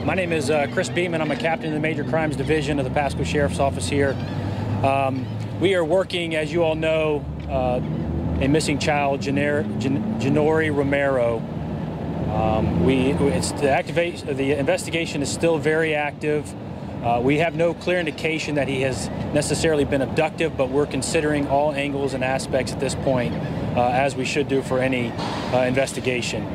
My name is Chris Beeman. I'm a captain in the Major Crimes Division of the Pasco Sheriff's Office here. We are working, as you all know, a missing child, Janori Romero. The investigation is still very active. We have no clear indication that he has necessarily been abducted, but we're considering all angles and aspects at this point, as we should do for any investigation.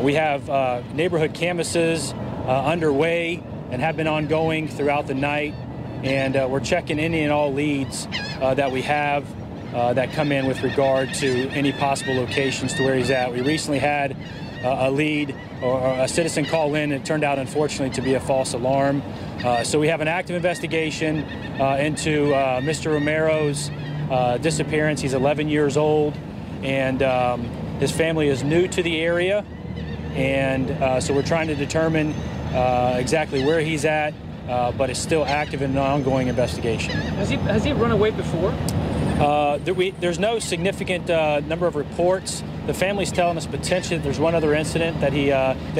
We have neighborhood canvasses underway and have been ongoing throughout the night, and we're checking any and all leads that we have that come in with regard to any possible locations to where he's at. We recently had a lead or a citizen call in, and it turned out unfortunately to be a false alarm. So we have an active investigation into Mr. Romero's disappearance. He's 11 years old, and his family is new to the area, and so we're trying to determine exactly where he's at, but it's still active in an ongoing investigation. Has he run away before? There's no significant number of reports. The family's telling us potentially that there's one other incident that he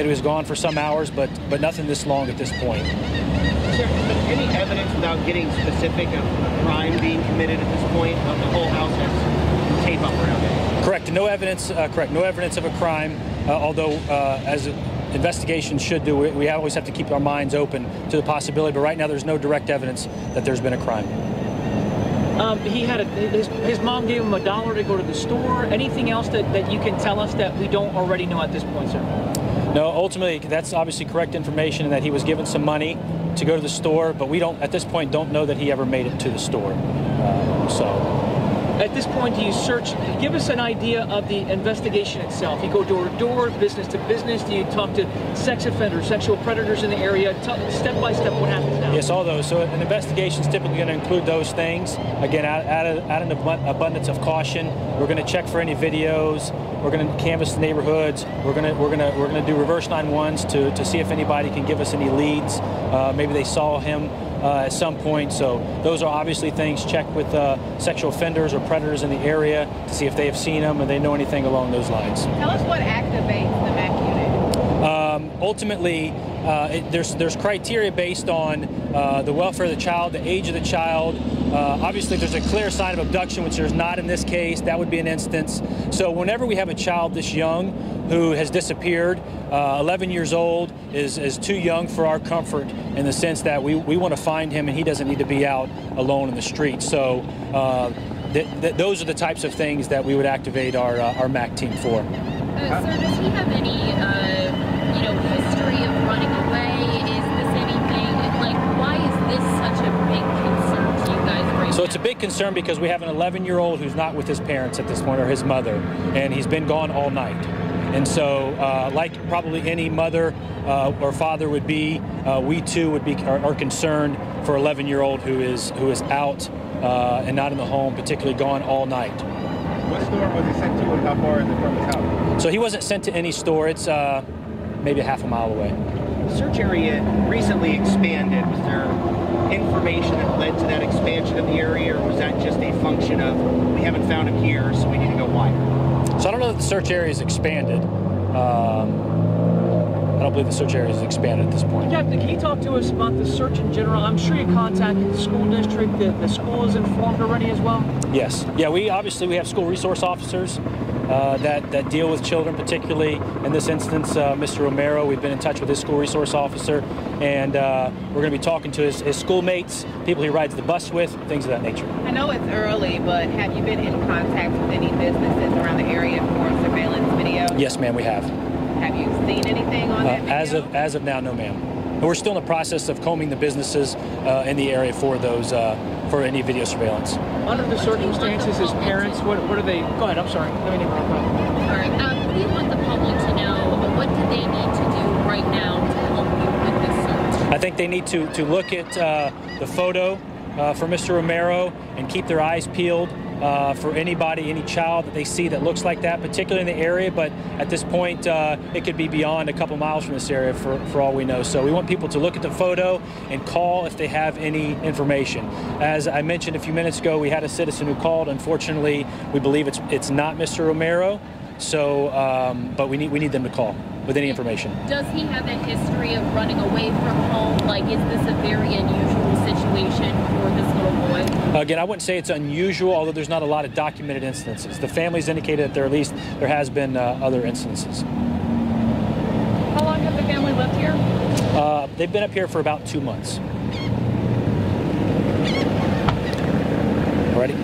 was gone for some hours, but nothing this long at this point. Is there any evidence, without getting specific, of a crime being committed at this point? Of the whole house has tape up around it? Correct. No evidence. Correct. No evidence of a crime. Although, as investigations should do, we always have to keep our minds open to the possibility. But right now, there's no direct evidence that there's been a crime. His mom gave him $1 to go to the store. Anything else that you can tell us that we don't already know at this point, sir? No, ultimately, that's obviously correct information, and that he was given some money to go to the store, but we don't, at this point, don't know that he ever made it to the store. At this point, do you search? Give us an idea of the investigation itself. You go door to door, business to business. Do you talk to sex offenders, sexual predators in the area? Step by step, what happens now? Yes, all those. So an investigation is typically going to include those things. Again, out of an abundance of caution, we're going to check for any videos. We're going to canvass the neighborhoods. We're going to do reverse 911s to see if anybody can give us any leads. Maybe they saw him at some point. So those are obviously things. Check with sexual offenders or predators in the area to see if they have seen him and they know anything along those lines. Tell us what activates the MAC unit. Ultimately, there's criteria based on the welfare of the child, the age of the child. Obviously, if there's a clear sign of abduction, which there's not in this case, that would be an instance. So whenever we have a child this young who has disappeared, 11 years old is too young for our comfort, in the sense that we want to find him and he doesn't need to be out alone in the street. So those are the types of things that we would activate our MAC team for. Sir, does he have any, history of running away? Is this anything, why is this such a big concern to you guys right now? So it's a big concern because we have an 11-year-old who's not with his parents at this point, or his mother, and he's been gone all night. And so, like probably any mother or father would be, we too are concerned for an 11-year-old who is out and not in the home, particularly gone all night. What store was he sent to, and how far is it from his house? So he wasn't sent to any store. It's maybe a half a mile away. The search area recently expanded. Was there information that led to that expansion of the area, or was that just a function of we haven't found him here, so we need to go wider? So I don't know that the search area is expanded. I don't believe the search area is expanded at this point. Captain, can you talk to us about the search in general? I'm sure you contacted the school district. The school is informed already as well? Yes. Yeah, we have school resource officers that deal with children, particularly in this instance, Mr. Romero. We've been in touch with his school resource officer, and we're going to be talking to his schoolmates, people he rides the bus with, things of that nature. I know it's early, but have you been in contact with any businesses around the area for surveillance video? Yes, ma'am, we have. Have you seen anything on that video? As of now, no, ma'am. And we're still in the process of combing the businesses in the area for those for any video surveillance. Under the circumstances, his parents, what are they? Go ahead. I'm sorry. Let me interrupt. Sorry. What do you want the public to know? What do they need to do right now to help you with this search? I think they need to look at the photo for Mr. Romero and keep their eyes peeled for anybody, any child that they see that looks like that, particularly in the area. But at this point, it could be beyond a couple miles from this area for all we know. So we want people to look at the photo and call if they have any information. As I mentioned a few minutes ago, we had a citizen who called. Unfortunately, we believe it's not Mr. Romero. So, but we need them to call. with any information. Does he have a history of running away from home? Like, is this a very unusual situation for this little boy? Again, I wouldn't say it's unusual, although there's not a lot of documented instances. The family's indicated that there has been other instances. How long have the family lived here? They've been up here for about 2 months. Ready?